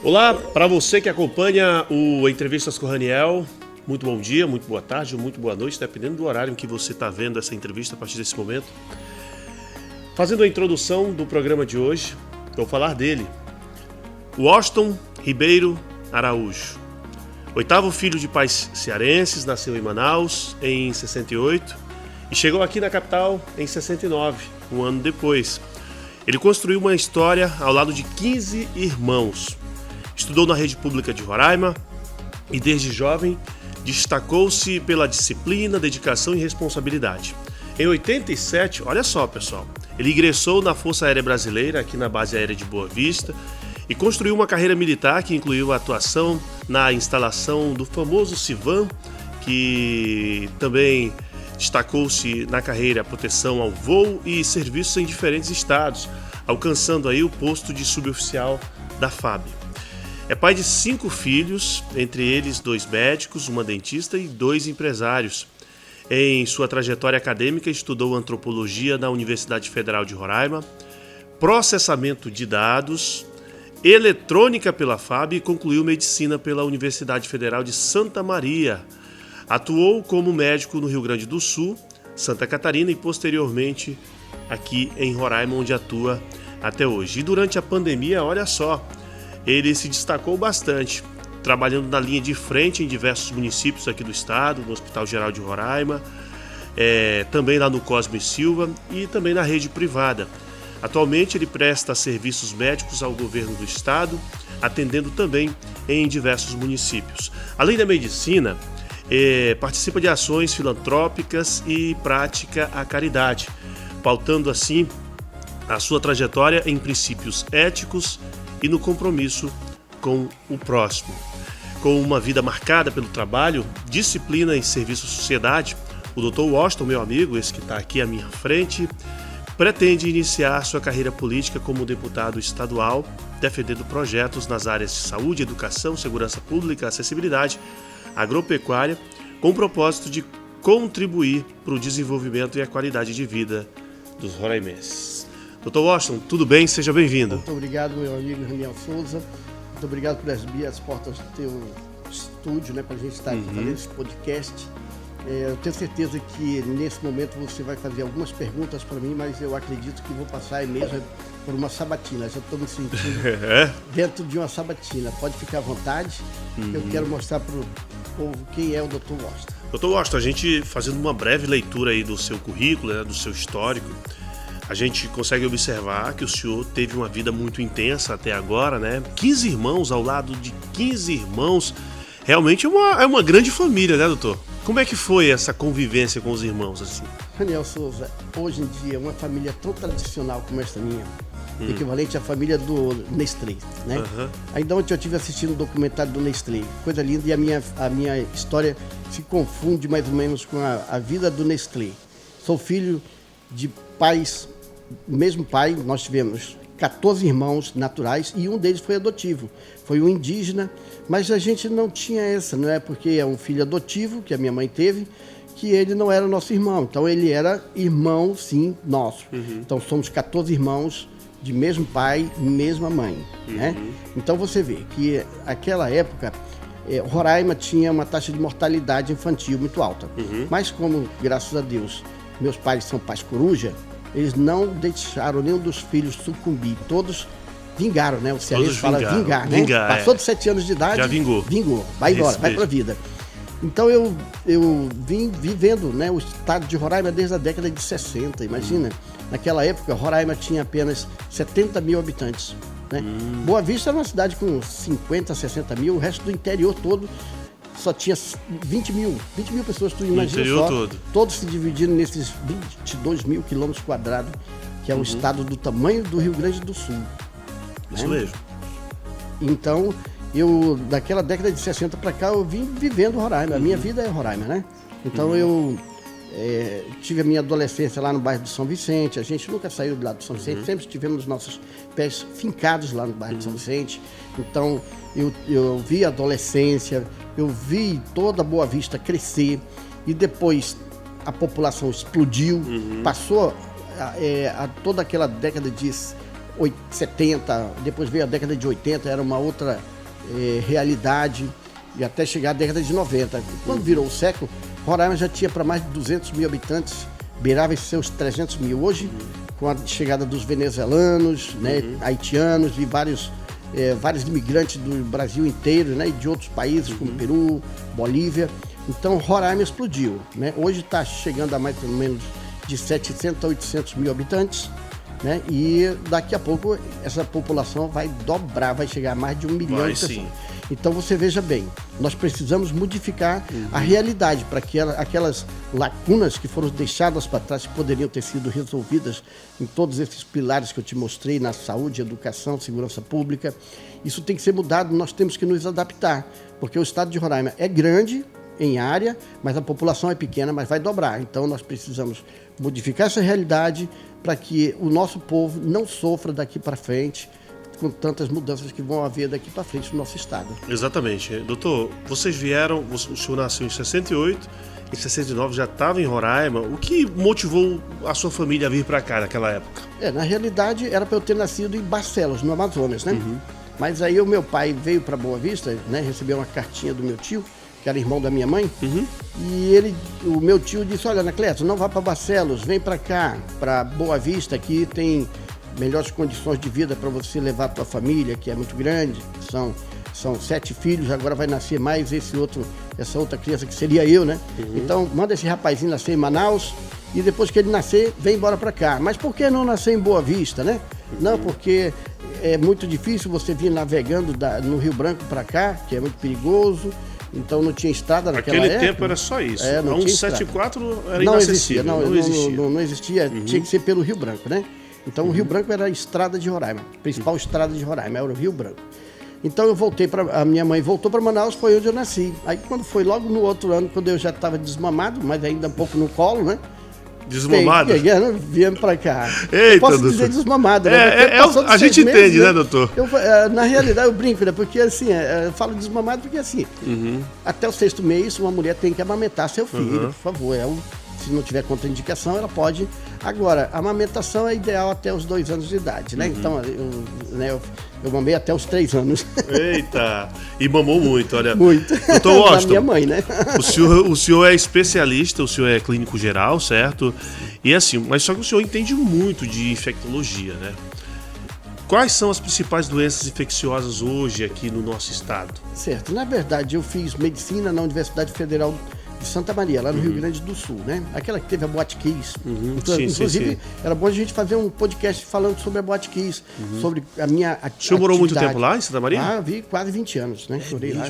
Olá, para você que acompanha o Entrevistas com o Raniel, muito bom dia, muito boa tarde, muito boa noite, dependendo do horário em que você está vendo essa entrevista a partir desse momento. Fazendo a introdução do programa de hoje, vou falar dele, Washington Ribeiro Araújo. Oitavo filho de pais cearenses, nasceu em Manaus em 68 e chegou aqui na capital em 69, um ano depois. Ele construiu uma história ao lado de 15 irmãos. Estudou na rede pública de Roraima e desde jovem destacou-se pela disciplina, dedicação e responsabilidade. Em 87, olha só pessoal, ele ingressou na Força Aérea Brasileira, aqui na Base Aérea de Boa Vista, e construiu uma carreira militar que incluiu a atuação na instalação do famoso CIVAM, que também destacou-se na carreira proteção ao voo e serviços em diferentes estados, alcançando aí o posto de suboficial da FAB. É pai de 5 filhos, entre eles 2 médicos, uma dentista e 2 empresários. Em sua trajetória acadêmica, estudou antropologia na Universidade Federal de Roraima, processamento de dados, eletrônica pela FAB e concluiu medicina pela Universidade Federal de Santa Maria. Atuou como médico no Rio Grande do Sul, Santa Catarina e posteriormente aqui em Roraima, onde atua até hoje. E durante a pandemia, olha só, ele se destacou bastante, trabalhando na linha de frente em diversos municípios aqui do estado, no Hospital Geral de Roraima, também lá no Cosme Silva e também na rede privada. Atualmente ele presta serviços médicos ao governo do estado, atendendo também em diversos municípios. Além da medicina, participa de ações filantrópicas e pratica a caridade, pautando assim a sua trajetória em princípios éticos e no compromisso com o próximo. Com uma vida marcada pelo trabalho, disciplina e serviço à sociedade, o Dr. Washington, meu amigo, esse que está aqui à minha frente, pretende iniciar sua carreira política como deputado estadual, defendendo projetos nas áreas de saúde, educação, segurança pública, acessibilidade, agropecuária, com o propósito de contribuir para o desenvolvimento e a qualidade de vida dos roraimenses. Dr. Washington, tudo bem? Seja bem-vindo. Muito obrigado, meu amigo Raniel Souza. Muito obrigado por abrir as portas do teu estúdio, para a gente estar aqui fazendo esse podcast. Eu tenho certeza que nesse momento você vai fazer algumas perguntas para mim, mas eu acredito que vou passar mesmo por uma sabatina. Já estou me sentindo dentro de uma sabatina. Pode ficar à vontade. Eu quero mostrar para o povo quem é o Dr. Washington. Dr. Washington, a gente fazendo uma breve leitura aí do seu currículo, do seu histórico, a gente consegue observar que o senhor teve uma vida muito intensa até agora, 15 irmãos, ao lado de 15 irmãos. Realmente é uma grande família, né, doutor? Como é que foi essa convivência com os irmãos, assim? Raniel Souza, hoje em dia, uma família tão tradicional como essa minha, equivalente à família do Nestlé, Ainda ontem eu estive assistindo um documentário do Nestlé, coisa linda, e a minha história se confunde mais ou menos com a vida do Nestlé. Sou filho de pais, mesmo pai, nós tivemos 14 irmãos naturais e um deles foi adotivo, foi um indígena, mas a gente não tinha essa, não é porque é um filho adotivo que a minha mãe teve, que ele não era nosso irmão, então ele era irmão sim nosso. Então somos 14 irmãos de mesmo pai, mesma mãe, Então você vê que naquela época Roraima tinha uma taxa de mortalidade infantil muito alta, mas como, graças a Deus, meus pais são pais coruja, eles não deixaram nenhum dos filhos sucumbir. Todos vingaram, O cearense fala vingar, Passou de 7 anos de idade, já vingou. Vai embora, vai pra vida. Então eu vim vivendo, o estado de Roraima desde a década de 60, imagina. Naquela época, Roraima tinha apenas 70 mil habitantes, Boa Vista era uma cidade com 50, 60 mil, o resto do interior todo só tinha 20 mil pessoas, tu imagina só, todos se dividindo nesses 22 mil quilômetros quadrados, que é um estado do tamanho do Rio Grande do Sul. Isso mesmo. Então, daquela década de 60 para cá, eu vim vivendo Roraima, a minha vida é Roraima, Então eu tive a minha adolescência lá no bairro do São Vicente, a gente nunca saiu do lado do São Vicente, sempre tivemos nossos pés fincados lá no bairro de São Vicente. Então eu vi a adolescência, eu vi toda a Boa Vista crescer e depois a população explodiu, passou toda aquela década de 70, depois veio a década de 80, era uma outra realidade, e até chegar à década de 90. Quando virou o século, Roraima já tinha para mais de 200 mil habitantes, beirava esses seus 300 mil. Hoje, com a chegada dos venezuelanos, né, haitianos e vários imigrantes do Brasil inteiro, né, e de outros países como Peru, Bolívia. Então, Roraima explodiu, né? Hoje está chegando a mais ou menos de 700 a 800 mil habitantes, né? E daqui a pouco essa população vai dobrar, vai chegar a mais de 1 milhão de pessoas. Sim. Então você veja bem, nós precisamos modificar a realidade para que aquelas lacunas que foram deixadas para trás, que poderiam ter sido resolvidas em todos esses pilares que eu te mostrei, na saúde, educação, segurança pública, isso tem que ser mudado, nós temos que nos adaptar, porque o estado de Roraima é grande em área, mas a população é pequena, mas vai dobrar. Então nós precisamos modificar essa realidade para que o nosso povo não sofra daqui para frente com tantas mudanças que vão haver daqui para frente no nosso estado. Exatamente. Doutor, vocês vieram, o senhor nasceu em 68, em 69 já estava em Roraima. O que motivou a sua família a vir para cá naquela época? Na realidade era para eu ter nascido em Barcelos, no Amazonas, né? Mas aí o meu pai veio para Boa Vista, né? Recebeu uma cartinha do meu tio, que era irmão da minha mãe, e o meu tio disse: olha, Anacleto, não vá para Barcelos, vem para cá, para Boa Vista, aqui tem melhores condições de vida para você levar a tua família, que é muito grande, são 7 filhos, agora vai nascer mais essa outra criança que seria eu, né? Então, manda esse rapazinho nascer em Manaus e depois que ele nascer, vem embora para cá. Mas por que não nascer em Boa Vista, né? Não, porque é muito difícil você vir navegando no Rio Branco para cá, que é muito perigoso. Então não tinha estrada naquela época. Naquele tempo era só isso. A 174 era inacessível. Não existia. Tinha que ser pelo Rio Branco, né? Então o Rio Branco era a estrada de Roraima, a principal estrada de Roraima, era o Rio Branco. Então a minha mãe voltou para Manaus, foi onde eu nasci. Aí quando foi logo no outro ano, quando eu já estava desmamado, mas ainda um pouco no colo, né? Desmamado? Viemos para cá. Eita, eu posso doutor. dizer desmamado, né? A gente entende, né, doutor? Na realidade eu brinco, né? Porque assim, eu falo desmamado porque assim, até o 6º mês uma mulher tem que amamentar seu filho, por favor. Se não tiver contraindicação, ela pode. Agora, a amamentação é ideal até os 2 anos de idade, né? Então, eu mamei até os 3 anos. Eita! E mamou muito, olha. Muito. Doutor Washington, minha mãe, né? O senhor é especialista, o senhor é clínico geral, certo? E assim, mas só que o senhor entende muito de infectologia, né? Quais são as principais doenças infecciosas hoje aqui no nosso estado? Certo. Na verdade, eu fiz medicina na Universidade Federal de Santa Maria, lá no Rio Grande do Sul, né? Aquela que teve a Boate Kiss. Inclusive, era bom a gente fazer um podcast falando sobre a Boate Kiss, sobre a minha atividade. O senhor morou muito tempo lá em Santa Maria? Ah, vi quase 20 anos, né? Morei lá.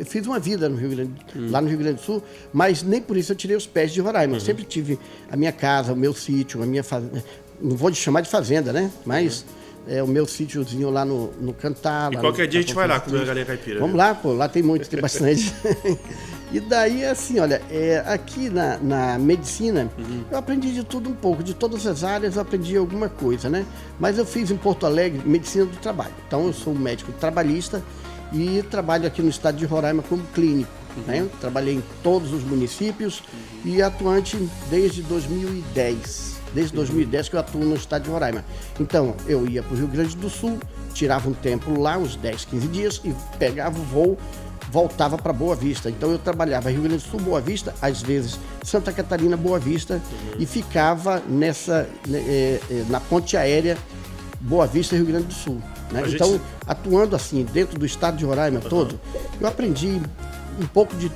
Fiz uma vida no Rio Grande, lá no Rio Grande do Sul, mas nem por isso eu tirei os pés de Roraima. Eu sempre tive a minha casa, o meu sítio, a minha fazenda. Não vou chamar de fazenda, né? Mas o meu sítiozinho lá no Cantar. E qualquer dia a gente vai lá comer a galinha caipira. Vamos lá, pô, lá tem muito, tem bastante. E daí, assim, olha, aqui na medicina, eu aprendi de tudo um pouco, de todas as áreas eu aprendi alguma coisa, né? Mas eu fiz em Porto Alegre medicina do trabalho. Então, eu sou um médico trabalhista e trabalho aqui no estado de Roraima como clínico, né? Trabalhei em todos os municípios e atuante desde 2010. Desde 2010 que eu atuo no estado de Roraima. Então, eu ia para o Rio Grande do Sul, tirava um tempo lá, uns 10, 15 dias, e pegava o voo, voltava para Boa Vista. Então eu trabalhava Rio Grande do Sul, Boa Vista, às vezes Santa Catarina, Boa Vista, e ficava na ponte aérea Boa Vista, Rio Grande do Sul. Né? Então, atuando assim, dentro do estado de Roraima todo, eu aprendi um pouco de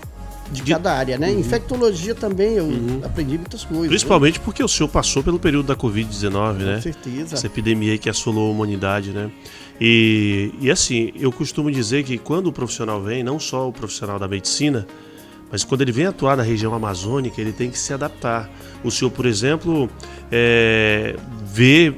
cada área, né? Infectologia também, eu aprendi muitas coisas. Principalmente porque o senhor passou pelo período da Covid-19, né? Com certeza. Essa epidemia aí que assolou a humanidade, né? E assim, eu costumo dizer que quando o profissional vem, não só o profissional da medicina, mas quando ele vem atuar na região amazônica, ele tem que se adaptar. O senhor, por exemplo, vê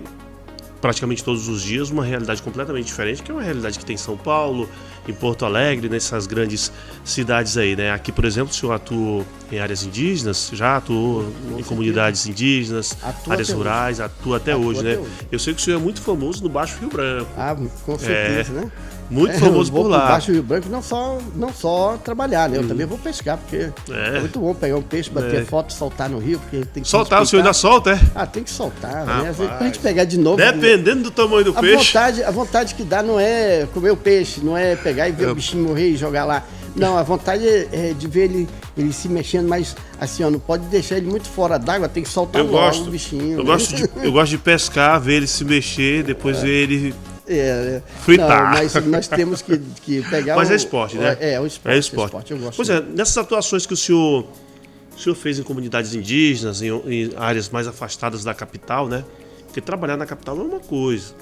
praticamente todos os dias uma realidade completamente diferente, que é uma realidade que tem em São Paulo, em Porto Alegre, nessas grandes cidades aí, né? Aqui, por exemplo, o senhor atuou em áreas indígenas, já atuou em comunidades indígenas, áreas rurais, atua até hoje, né? Eu sei que o senhor é muito famoso no Baixo Rio Branco. Ah, com certeza, né? Muito famoso por lá. Baixo Rio Branco não só trabalhar, né? Eu também vou pescar, porque é muito bom pegar um peixe, bater foto, soltar no rio, porque tem que soltar, o senhor ainda solta, é? Ah, tem que soltar, né? Às vezes, pra gente pegar de novo. Depende dependendo do tamanho do peixe. A vontade que dá não é comer o peixe, não é pegar e ver o bichinho morrer e jogar lá. Não, a vontade é de ver ele se mexendo, mas assim, ó, não pode deixar ele muito fora d'água, tem que soltar logo o bichinho. Eu gosto de pescar, ver ele se mexer, depois ver ele fritar. Não, mas nós temos que pegar. Mas é esporte, né? É o esporte. É esporte. Eu gosto. Pois é, nessas atuações que o senhor fez em comunidades indígenas, em áreas mais afastadas da capital, né? Porque trabalhar na capital não é uma coisa.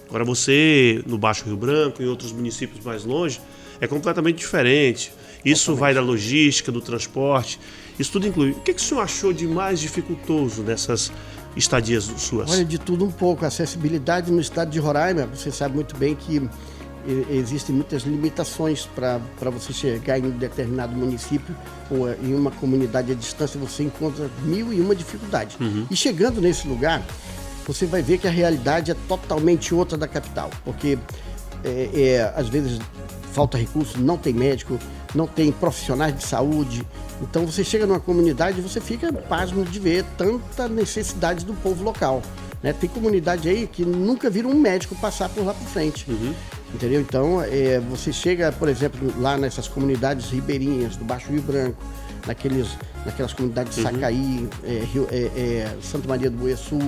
Agora você, no Baixo Rio Branco, em outros municípios mais longe, é completamente diferente. Isso vai da logística, do transporte, isso tudo inclui. O que o senhor achou de mais dificultoso nessas estadias suas? Olha, de tudo um pouco. A acessibilidade no estado de Roraima, você sabe muito bem que existem muitas limitações para você chegar em um determinado município ou em uma comunidade à distância, você encontra 1001 dificuldades. E chegando nesse lugar, você vai ver que a realidade é totalmente outra da capital, porque às vezes falta recurso, não tem médico, não tem profissionais de saúde. Então você chega numa comunidade e você fica pasmo de ver tanta necessidade do povo local, né? Tem comunidade aí que nunca viram um médico passar por lá por frente. Entendeu? Então, você chega, por exemplo, lá nessas comunidades ribeirinhas do Baixo Rio Branco, naquelas comunidades de Sacaí, Santa Maria do Boiaçu,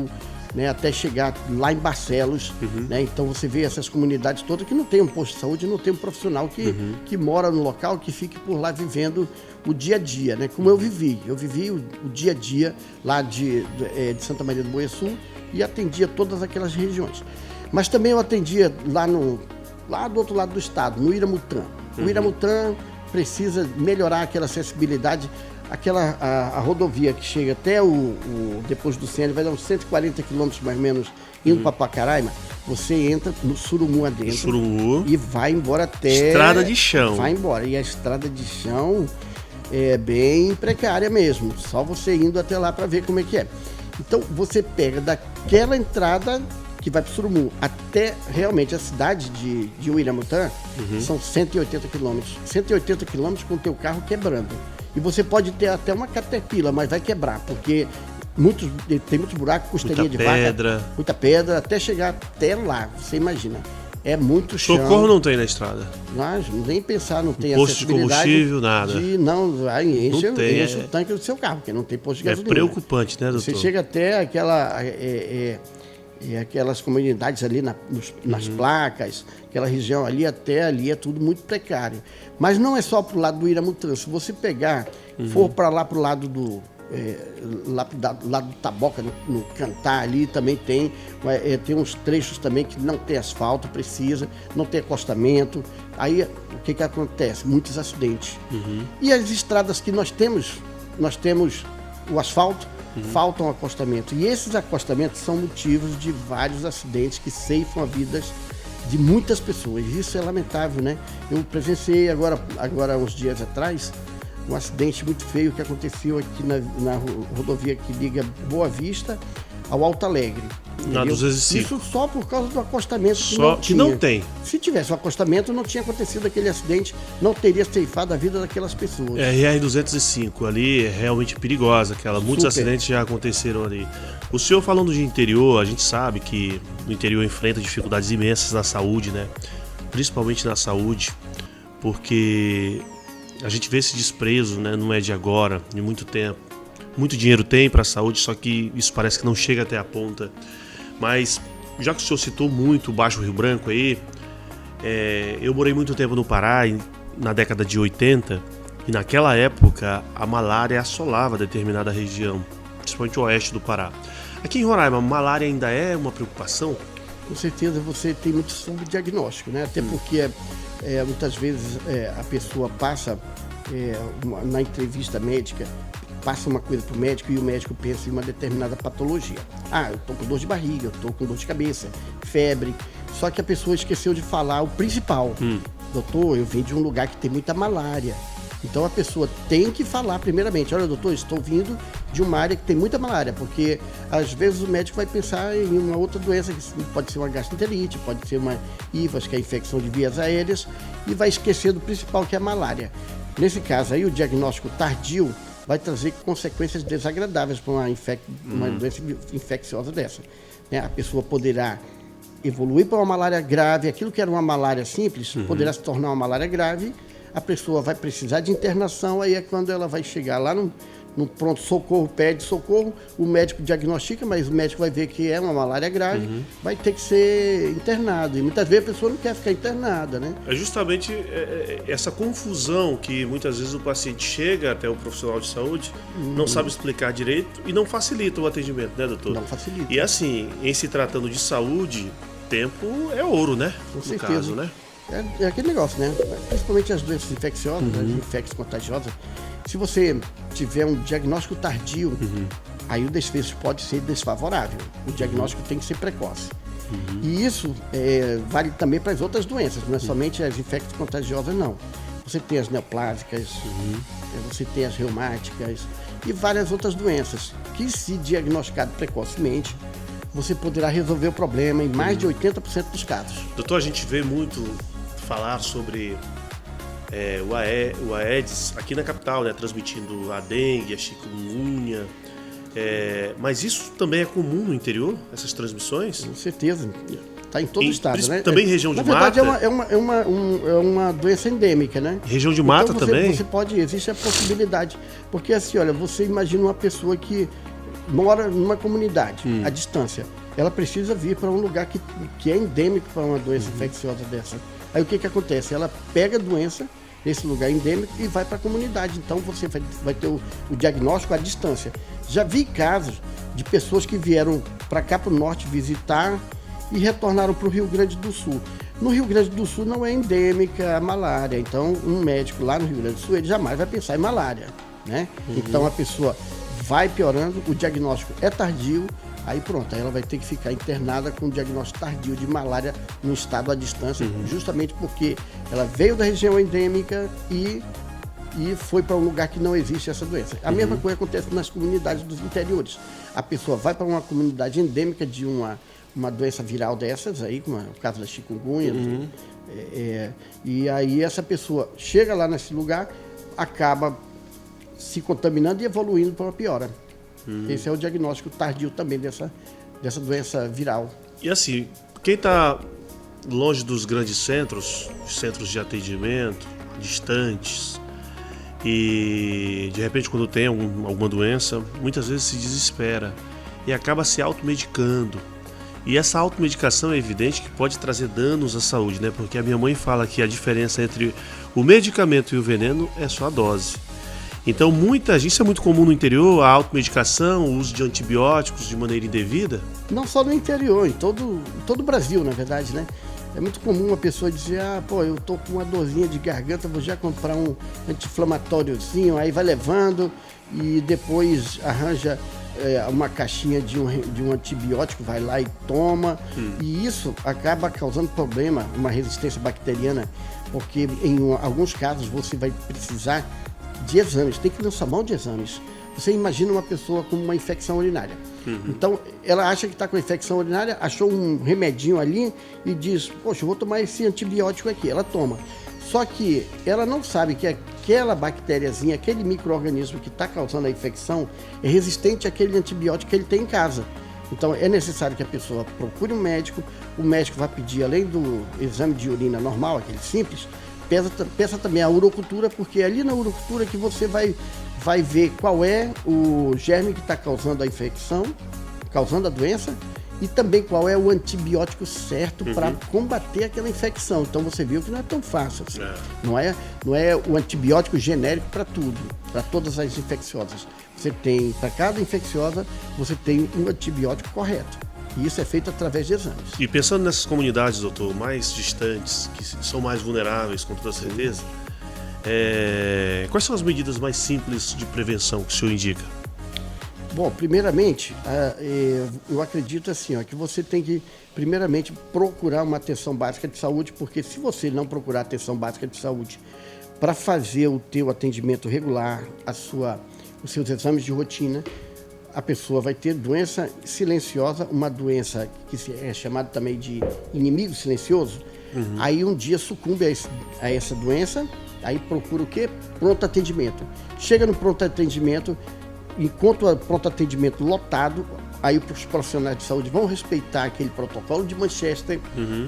né, até chegar lá em Barcelos, né? Então você vê essas comunidades todas que não tem um posto de saúde, não tem um profissional que mora no local, que fique por lá vivendo o dia a dia, né? Como eu vivi o dia a dia lá de Santa Maria do Boiaçu e atendia todas aquelas regiões. Mas também eu atendia lá do outro lado do estado, no Iramutã. O Iramutã precisa melhorar aquela acessibilidade. A rodovia que chega até depois do centro, vai dar uns 140 quilômetros mais ou menos, indo para Pacaraima, você entra no Surumu adentro e vai embora até... Estrada de chão. Vai embora. E a estrada de chão é bem precária mesmo, só você indo até lá para ver como é que é. Então você pega daquela entrada que vai para o Surumu até realmente a cidade de Uiramutã, são 180 quilômetros. 180 quilômetros com o teu carro quebrando. E você pode ter até uma Caterpillar, mas vai quebrar, porque tem muitos buracos, costelinha de vaca, muita pedra, até chegar até lá, você imagina. É muito chão. Socorro não tem na estrada. Mas nem pensar, não tem posto de combustível, nada. Enche o tanque do seu carro, porque não tem posto de gasolina. É preocupante, né, doutor? Você chega até aquelas comunidades ali nas placas, aquela região ali, até ali é tudo muito precário. Mas não é só pro lado do Iramutã. Se você for para lá pro lado do lado do Taboca, no Cantar ali, também tem uns trechos também que não tem asfalto, não tem acostamento. Aí o que acontece? Muitos acidentes. E as estradas que nós temos o asfalto, faltam acostamento. E esses acostamentos são motivos de vários acidentes que ceifam a vida de muitas pessoas. Isso é lamentável, né? Eu presenciei agora uns dias atrás, um acidente muito feio que aconteceu aqui na rodovia que liga Boa Vista ao Alto Alegre. Na 205. Isso só por causa do acostamento que não tem. Se tivesse o acostamento, não tinha acontecido aquele acidente, não teria ceifado a vida daquelas pessoas. RR 205, ali é realmente perigosa, muitos acidentes já aconteceram ali. O senhor falando de interior, a gente sabe que o interior enfrenta dificuldades imensas na saúde, né? Principalmente na saúde, porque a gente vê esse desprezo, né? Não é de agora, de muito tempo. Muito dinheiro tem para a saúde, só que isso parece que não chega até a ponta. Mas, já que o senhor citou muito o Baixo Rio Branco aí, eu morei muito tempo no Pará, na década de 80, e naquela época a malária assolava determinada região, principalmente o oeste do Pará. Aqui em Roraima, a malária ainda é uma preocupação? Com certeza você tem muito subdiagnóstico, né? Até porque muitas vezes a pessoa passa na entrevista médica, passa uma coisa para o médico e o médico pensa em uma determinada patologia. Eu estou com dor de barriga, eu estou com dor de cabeça, febre. Só que a pessoa esqueceu de falar o principal. Doutor, eu vim de um lugar que tem muita malária. Então a pessoa tem que falar primeiramente, olha doutor, estou vindo de uma área que tem muita malária, porque às vezes o médico vai pensar em uma outra doença, que pode ser uma gastroenterite, pode ser uma IVAS, que é a infecção de vias aéreas, e vai esquecer do principal, que é a malária. Nesse caso aí, o diagnóstico tardio vai trazer consequências desagradáveis para uma doença infecciosa dessa. né? A pessoa poderá evoluir para uma malária grave, aquilo que era uma malária simples, poderá se tornar uma malária grave, a pessoa vai precisar de internação, aí é quando ela vai chegar lá no pronto-socorro, pede socorro, o médico diagnostica, mas o médico vai ver que é uma malária grave, vai ter que ser internado. E muitas vezes a pessoa não quer ficar internada, né? É justamente essa confusão que muitas vezes o paciente chega até o profissional de saúde, não sabe explicar direito e não facilita o atendimento, né, doutor? Não facilita. E assim, em se tratando de saúde, tempo é ouro, né? Com no certeza. caso, né? É aquele negócio, né? Principalmente as doenças infecciosas, as infecções contagiosas. Se você tiver um diagnóstico tardio, aí o desfecho pode ser desfavorável. O diagnóstico tem que ser precoce. E isso vale também para as outras doenças, não é somente as infecções contagiosas, não. Você tem as neoplásicas, você tem as reumáticas e várias outras doenças que, se diagnosticado precocemente, você poderá resolver o problema em mais de 80% dos casos. Doutor, a gente vê muito falar sobre o Aedes aqui na capital, né, transmitindo a dengue, a chikungunya, mas isso também é comum no interior, essas transmissões? Com certeza, está em todo o estado, né? Também em região de mata? Na verdade é uma doença endêmica, né? Região de mata então, também? Existe a possibilidade, porque assim, olha, você imagina uma pessoa que mora numa comunidade, à distância, ela precisa vir para um lugar que é endêmico para uma doença infecciosa dessa. Aí o que acontece? Ela pega a doença nesse lugar endêmico e vai para a comunidade. Então você vai ter o diagnóstico à distância. Já vi casos de pessoas que vieram para cá, para o norte, visitar e retornaram para o Rio Grande do Sul. No Rio Grande do Sul não é endêmica a malária. Então um médico lá no Rio Grande do Sul, ele jamais vai pensar em malária, né? Então a pessoa vai piorando, o diagnóstico é tardio, aí pronto, aí ela vai ter que ficar internada com um diagnóstico tardio de malária no estado à distância, justamente porque ela veio da região endêmica e foi para um lugar que não existe essa doença. A mesma coisa acontece nas comunidades dos interiores. A pessoa vai para uma comunidade endêmica de uma doença viral dessas, aí, como é o caso da chikungunya, e aí essa pessoa chega lá nesse lugar, acaba se contaminando e evoluindo para uma piora. Esse é o diagnóstico tardio também dessa doença viral. E assim, quem está longe dos grandes centros de atendimento, distantes, e de repente quando tem alguma doença, muitas vezes se desespera e acaba se automedicando. E essa automedicação é evidente que pode trazer danos à saúde, né? Porque a minha mãe fala que a diferença entre o medicamento e o veneno é só a dose. Então, isso é muito comum no interior, a automedicação, o uso de antibióticos de maneira indevida? Não só no interior, em todo o Brasil, na verdade, né? É muito comum uma pessoa dizer, eu tô com uma dorzinha de garganta, vou já comprar um anti-inflamatóriozinho, aí vai levando e depois arranja uma caixinha de um antibiótico, vai lá e toma. E isso acaba causando problema, uma resistência bacteriana, porque em alguns casos você vai precisar de exames, tem que lançar mão de exames. Você imagina uma pessoa com uma infecção urinária. Então, ela acha que está com infecção urinária, achou um remedinho ali e diz, poxa, eu vou tomar esse antibiótico aqui. Ela toma. Só que ela não sabe que aquela bactériazinha, aquele micro-organismo que está causando a infecção é resistente àquele antibiótico que ele tem em casa. Então, é necessário que a pessoa procure um médico, o médico vai pedir, além do exame de urina normal, aquele simples, peça também a urocultura, porque é ali na urocultura que você vai ver qual é o germe que está causando a infecção, causando a doença, e também qual é o antibiótico certo para combater aquela infecção. Então você viu que não é tão fácil assim. Não é o antibiótico genérico para tudo, para todas as infecciosas. Você tem, para cada infecciosa, você tem um antibiótico correto. E isso é feito através de exames. E pensando nessas comunidades, doutor, mais distantes, que são mais vulneráveis, com toda certeza, quais são as medidas mais simples de prevenção que o senhor indica? Bom, primeiramente, eu acredito assim, que você tem que, primeiramente, procurar uma atenção básica de saúde, porque se você não procurar atenção básica de saúde para fazer o teu atendimento regular, os seus exames de rotina, a pessoa vai ter doença silenciosa, uma doença que é chamada também de inimigo silencioso. Aí um dia sucumbe a essa doença, aí procura o quê? Pronto atendimento. Chega no pronto atendimento, enquanto o pronto atendimento lotado, aí os profissionais de saúde vão respeitar aquele protocolo de Manchester,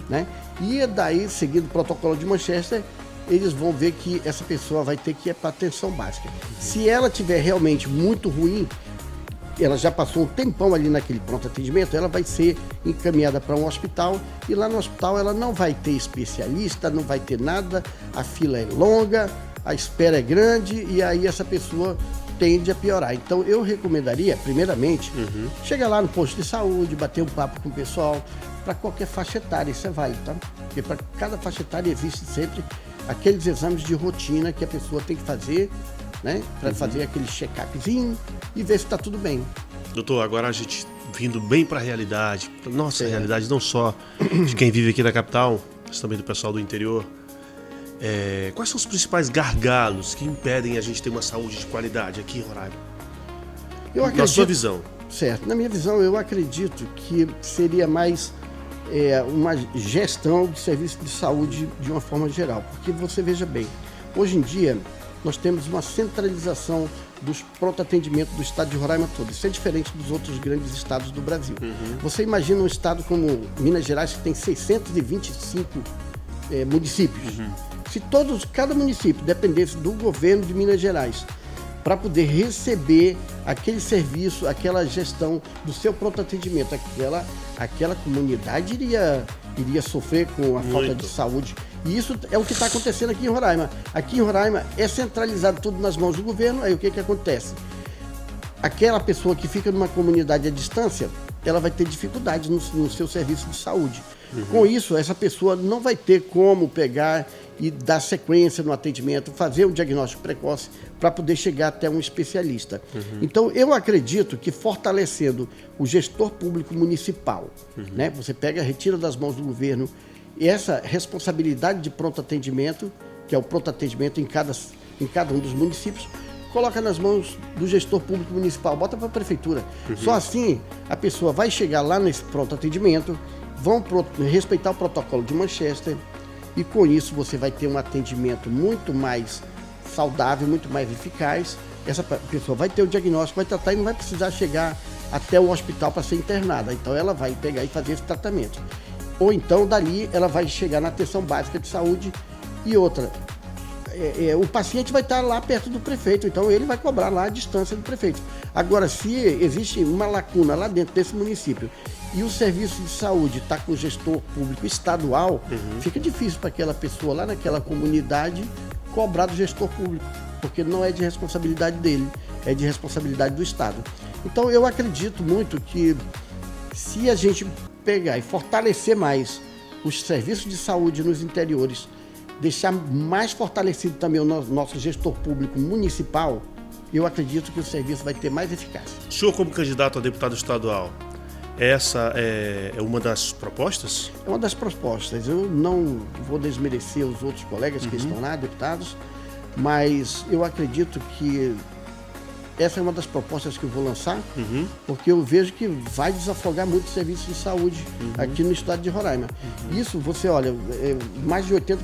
né? E daí, seguindo o protocolo de Manchester, eles vão ver que essa pessoa vai ter que ir para atenção básica. Se ela tiver realmente muito ruim, ela já passou um tempão ali naquele pronto atendimento, ela vai ser encaminhada para um hospital e lá no hospital ela não vai ter especialista, não vai ter nada, a fila é longa, a espera é grande e aí essa pessoa tende a piorar. Então eu recomendaria, primeiramente, chegar lá no posto de saúde, bater um papo com o pessoal, para qualquer faixa etária, isso é válido, tá? Porque para cada faixa etária existe sempre aqueles exames de rotina que a pessoa tem que fazer, né? Para fazer aquele check-upzinho e ver se está tudo bem. Doutor, agora a gente vindo bem para a realidade, pra nossa realidade, não só de quem vive aqui na capital, mas também do pessoal do interior. Quais são os principais gargalos que impedem a gente ter uma saúde de qualidade aqui em Roraima? Na sua visão. Certo. Na minha visão, eu acredito que seria mais uma gestão do serviço de saúde de uma forma geral. Porque você veja bem, hoje em dia nós temos uma centralização dos pronto-atendimento do estado de Roraima todo. Isso é diferente dos outros grandes estados do Brasil. Você imagina um estado como Minas Gerais, que tem 625 municípios. Se cada município dependesse do governo de Minas Gerais para poder receber aquele serviço, aquela gestão do seu pronto atendimento, aquela comunidade iria sofrer com a falta de saúde. E isso é o que está acontecendo aqui em Roraima. Aqui em Roraima é centralizado tudo nas mãos do governo, aí o que acontece? Aquela pessoa que fica numa comunidade à distância, ela vai ter dificuldade no seu serviço de saúde. Com isso, essa pessoa não vai ter como pegar e dar sequência no atendimento, fazer um diagnóstico precoce para poder chegar até um especialista. Então, eu acredito que fortalecendo o gestor público municipal, né? Você retira das mãos do governo essa responsabilidade de pronto atendimento, que é o pronto atendimento em cada um dos municípios, coloca nas mãos do gestor público municipal, bota para a prefeitura. Só assim a pessoa vai chegar lá nesse pronto atendimento, vão respeitar o protocolo de Manchester e com isso você vai ter um atendimento muito mais saudável, muito mais eficaz. Essa pessoa vai ter o diagnóstico, vai tratar e não vai precisar chegar até o hospital para ser internada. Então ela vai pegar e fazer esse tratamento. Ou então dali ela vai chegar na atenção básica de saúde e outra. O paciente vai estar lá perto do prefeito, então ele vai cobrar lá a distância do prefeito. Agora, se existe uma lacuna lá dentro desse município e o serviço de saúde está com o gestor público estadual, fica difícil para aquela pessoa lá naquela comunidade cobrar do gestor público, porque não é de responsabilidade dele, é de responsabilidade do Estado. Então, eu acredito muito que se a gente pegar e fortalecer mais os serviços de saúde nos interiores, deixar mais fortalecido também o nosso gestor público municipal, eu acredito que o serviço vai ter mais eficácia. O senhor, como candidato a deputado estadual, essa é uma das propostas? É uma das propostas. Eu não vou desmerecer os outros colegas que estão lá, deputados, mas eu acredito que essa é uma das propostas que eu vou lançar, porque eu vejo que vai desafogar muito o serviço de saúde aqui no estado de Roraima. Isso, você olha, mais de 80%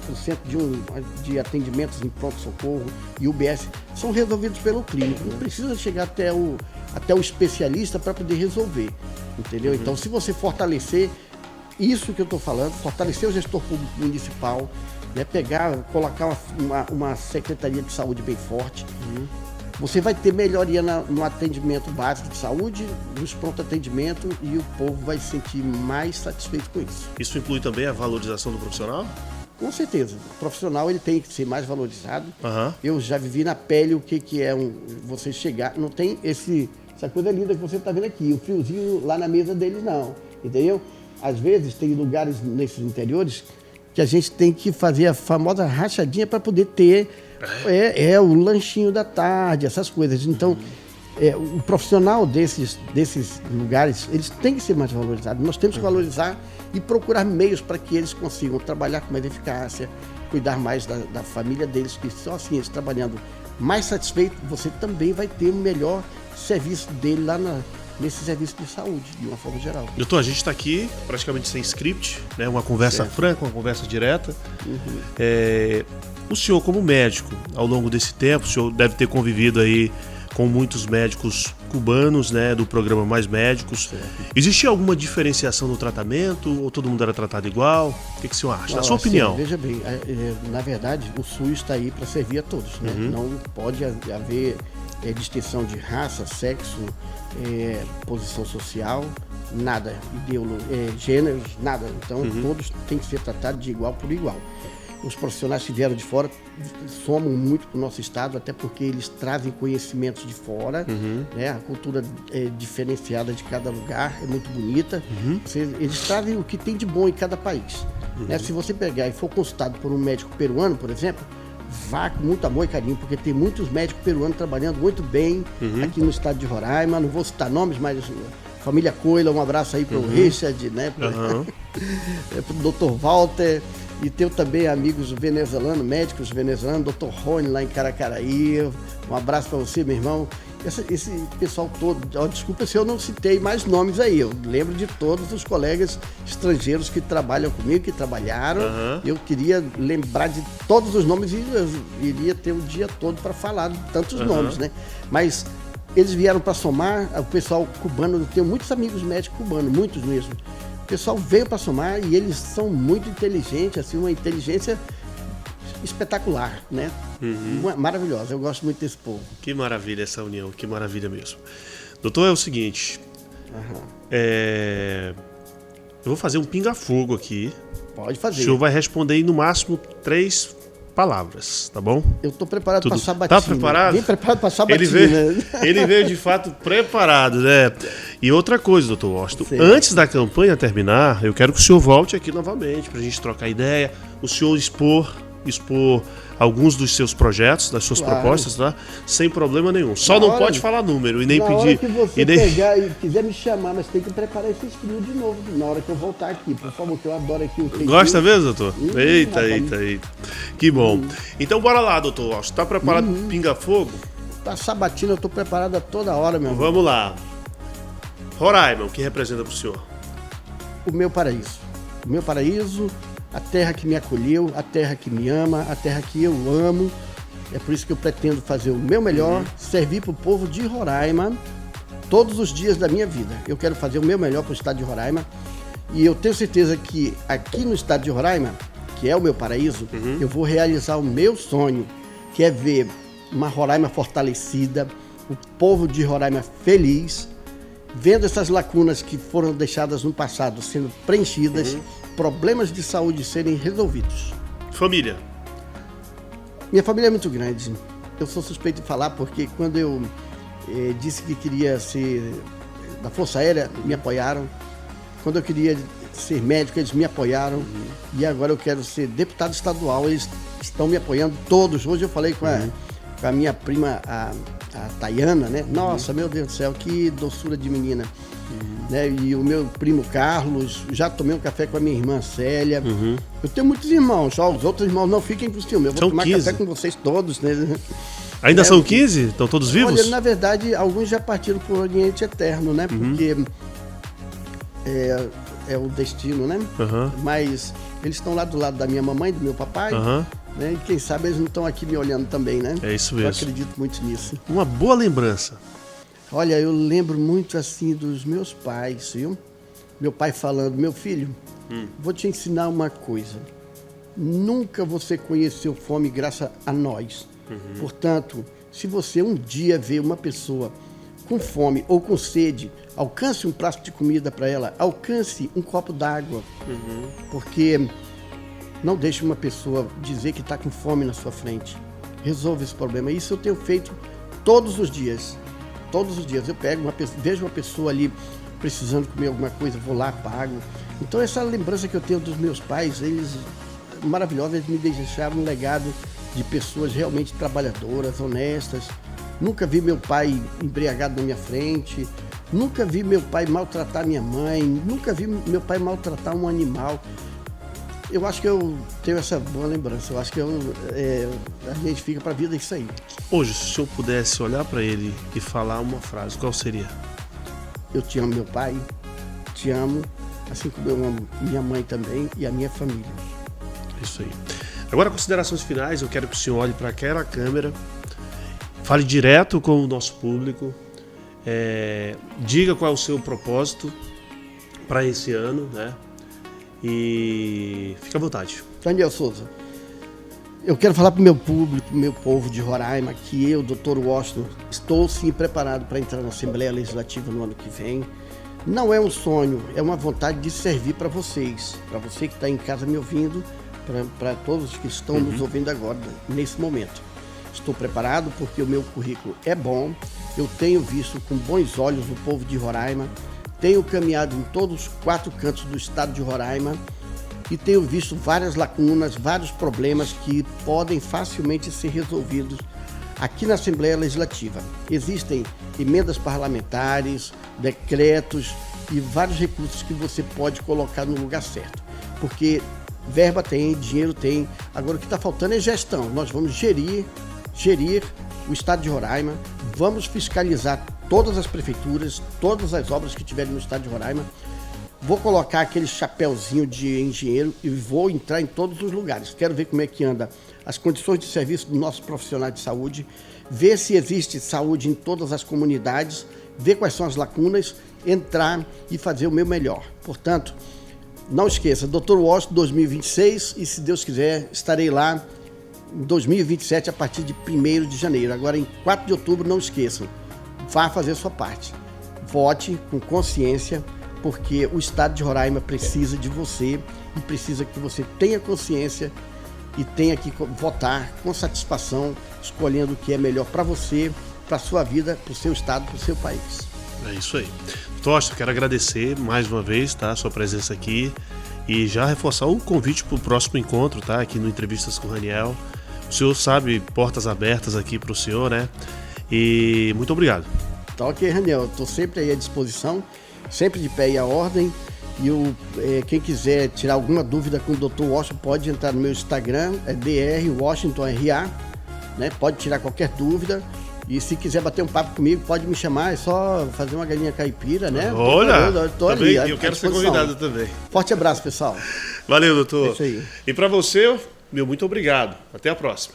de atendimentos em pronto-socorro e UBS são resolvidos pelo clínico. Não precisa chegar até o especialista para poder resolver, entendeu? Então, se você fortalecer isso que eu estou falando, fortalecer o gestor público municipal, né, colocar uma secretaria de saúde bem forte, você vai ter melhoria no atendimento básico de saúde, nos pronto-atendimento e o povo vai se sentir mais satisfeito com isso. Isso inclui também a valorização do profissional? Com certeza. O profissional ele tem que ser mais valorizado. Eu já vivi na pele o que é você chegar... Não tem essa coisa linda que você está vendo aqui, o friozinho lá na mesa deles não, entendeu? Às vezes tem lugares nesses interiores que a gente tem que fazer a famosa rachadinha para poder ter o lanchinho da tarde, essas coisas. Então, o profissional desses lugares, eles têm que ser mais valorizados. Nós temos que valorizar e procurar meios para que eles consigam trabalhar com mais eficácia, cuidar mais da família deles, que só assim, eles trabalhando mais satisfeito, você também vai ter um melhor serviço dele lá nesse serviço de saúde, de uma forma geral. Doutor, a gente está aqui praticamente sem script, né? Uma conversa franca, uma conversa direta. O senhor, como médico, ao longo desse tempo, o senhor deve ter convivido aí com muitos médicos cubanos, né, do programa Mais Médicos. Existia alguma diferenciação no tratamento ou todo mundo era tratado igual? O que o senhor acha? Na sua opinião. Veja bem, na verdade, o SUS está aí para servir a todos, né? Não pode haver distinção de raça, sexo, posição social, nada, gêneros, nada. Então, todos têm que ser tratados de igual por igual. Os profissionais que vieram de fora somam muito para o nosso estado, até porque eles trazem conhecimentos de fora, né? A cultura diferenciada de cada lugar é muito bonita. Eles trazem o que tem de bom em cada país. Né? Se você pegar e for consultado por um médico peruano, por exemplo, vá com muito amor e carinho, porque tem muitos médicos peruanos trabalhando muito bem aqui no estado de Roraima. Não vou citar nomes, mas família Coila, um abraço aí para o Richard, né? Para o Dr. Walter. E tenho também amigos venezuelanos, médicos venezuelanos, Dr. Rony lá em Caracaraí. Um abraço para você, meu irmão. Esse pessoal todo, desculpa se eu não citei mais nomes aí, eu lembro de todos os colegas estrangeiros que trabalham comigo, que trabalharam. Eu queria lembrar de todos os nomes e eu iria ter o dia todo para falar de tantos nomes, né? Mas eles vieram para somar, o pessoal cubano, eu tenho muitos amigos médicos cubanos, muitos mesmo. O pessoal veio para somar e eles são muito inteligentes, assim, uma inteligência espetacular, né? Maravilhosa, eu gosto muito desse povo. Que maravilha essa união, que maravilha mesmo. Doutor, é o seguinte, eu vou fazer um pinga-fogo aqui. Pode fazer. O senhor vai responder em no máximo 3 palavras, tá bom? Eu estou preparado para sabatina. Tá preparado? Bem preparado para sabatina. Ele veio de fato preparado, né? E outra coisa, doutor Washington, antes da campanha terminar, eu quero que o senhor volte aqui novamente para a gente trocar ideia, o senhor expor alguns dos seus projetos, das suas propostas, tá? Sem problema nenhum. Só não pode falar número e nem pedir. Na hora que você pegar e quiser me chamar, mas tem que preparar esse estilo de novo, na hora que eu voltar aqui, por favor, que eu adoro aqui o feijão. Gosta mesmo, doutor? Eita. Que bom. Então bora lá, doutor Washington. Tá preparado pro pinga-fogo? Tá sabatina, eu tô preparado a toda hora, meu irmão. Vamos lá. Roraima, o que representa pro senhor? O meu paraíso. O meu paraíso, a terra que me acolheu, a terra que me ama, a terra que eu amo. É por isso que eu pretendo fazer o meu melhor, servir para o povo de Roraima todos os dias da minha vida. Eu quero fazer o meu melhor para o estado de Roraima e eu tenho certeza que aqui no estado de Roraima, que é o meu paraíso, eu vou realizar o meu sonho, que é ver uma Roraima fortalecida, o povo de Roraima feliz, vendo essas lacunas que foram deixadas no passado sendo preenchidas, problemas de saúde serem resolvidos. Família. Minha família é muito grande. Eu sou suspeito de falar porque quando eu disse que queria ser da Força Aérea, me apoiaram. Quando eu queria ser médico, eles me apoiaram. E agora eu quero ser deputado estadual, eles estão me apoiando todos. Hoje eu falei com a minha prima, a Tayana, né? Nossa, meu Deus do céu, que doçura de menina. Né? E o meu primo Carlos, já tomei um café com a minha irmã Célia. Eu tenho muitos irmãos, só os outros irmãos não fiquem por cima. Eu vou tomar 15. Café com vocês todos, né? Ainda são 15? Estão todos vivos? Olha, na verdade, alguns já partiram para o Oriente Eterno, né? Porque é o destino, né? Mas eles estão lá do lado da minha mamãe, do meu papai. Né? E quem sabe eles não estão aqui me olhando também, né? É isso mesmo. Eu acredito muito nisso. Uma boa lembrança. Olha, eu lembro muito assim dos meus pais, viu? Meu pai falando, meu filho, vou te ensinar uma coisa. Nunca você conheceu fome graças a nós. Portanto, se você um dia vê uma pessoa com fome ou com sede, alcance um prato de comida para ela, alcance um copo d'água. Porque não deixe uma pessoa dizer que está com fome na sua frente. Resolva esse problema. Isso eu tenho feito todos os dias. Todos os dias eu pego vejo uma pessoa ali precisando comer alguma coisa, vou lá, pago. Então essa lembrança que eu tenho dos meus pais, eles maravilhosos, eles me deixaram um legado de pessoas realmente trabalhadoras, honestas. Nunca vi meu pai embriagado na minha frente, nunca vi meu pai maltratar minha mãe, nunca vi meu pai maltratar um animal. Eu acho que eu tenho essa boa lembrança. Eu acho que a gente fica para a vida isso aí. Hoje, se o senhor pudesse olhar para ele e falar uma frase, qual seria? Eu te amo, meu pai. Te amo, assim como eu amo minha mãe também e a minha família. Isso aí. Agora, considerações finais. Eu quero que o senhor olhe para aquela câmera, fale direto com o nosso público. Diga qual é o seu propósito para esse ano, né? E fica à vontade. Daniel Souza, eu quero falar para o meu público, meu povo de Roraima, que eu, Dr. Washington, estou sim preparado para entrar na Assembleia Legislativa no ano que vem. Não é um sonho, é uma vontade de servir para vocês, para você que está em casa me ouvindo, para todos que estão nos ouvindo agora, nesse momento. Estou preparado porque o meu currículo é bom, eu tenho visto com bons olhos o povo de Roraima, tenho caminhado em todos os 4 cantos do estado de Roraima e tenho visto várias lacunas, vários problemas que podem facilmente ser resolvidos aqui na Assembleia Legislativa. Existem emendas parlamentares, decretos e vários recursos que você pode colocar no lugar certo. Porque verba tem, dinheiro tem. Agora o que está faltando é gestão. Nós vamos gerir o estado de Roraima, vamos fiscalizar todas as prefeituras, todas as obras que tiverem no estado de Roraima. Vou colocar aquele chapéuzinho de engenheiro e vou entrar em todos os lugares. Quero ver como é que anda as condições de serviço dos nossos profissionais de saúde, ver se existe saúde em todas as comunidades, ver quais são as lacunas, entrar e fazer o meu melhor. Portanto, não esqueça, Dr. Washington 2026 e, se Deus quiser, estarei lá em 2027 a partir de 1º de janeiro. Agora, em 4 de outubro, não esqueçam, vá fazer a sua parte. Vote com consciência, porque o estado de Roraima precisa de você e precisa que você tenha consciência e tenha que votar com satisfação, escolhendo o que é melhor para você, para a sua vida, para o seu estado, para o seu país. É isso aí. Tocha, quero agradecer mais uma vez, tá, a sua presença aqui e já reforçar o convite para o próximo encontro, tá, aqui no Entrevistas com o Raniel. O senhor sabe, portas abertas aqui para o senhor, né? E muito obrigado. Tá ok, Raniel, estou sempre aí à disposição, sempre de pé e à ordem. E quem quiser tirar alguma dúvida com o Dr. Washington pode entrar no meu Instagram, é Dr. Washington RA, né? Pode tirar qualquer dúvida. E se quiser bater um papo comigo, pode me chamar, é só fazer uma galinha caipira, né? Olha, tô ali, eu quero ser convidado também. Forte abraço, pessoal. Valeu, doutor. É isso aí. E para você, meu muito obrigado. Até a próxima.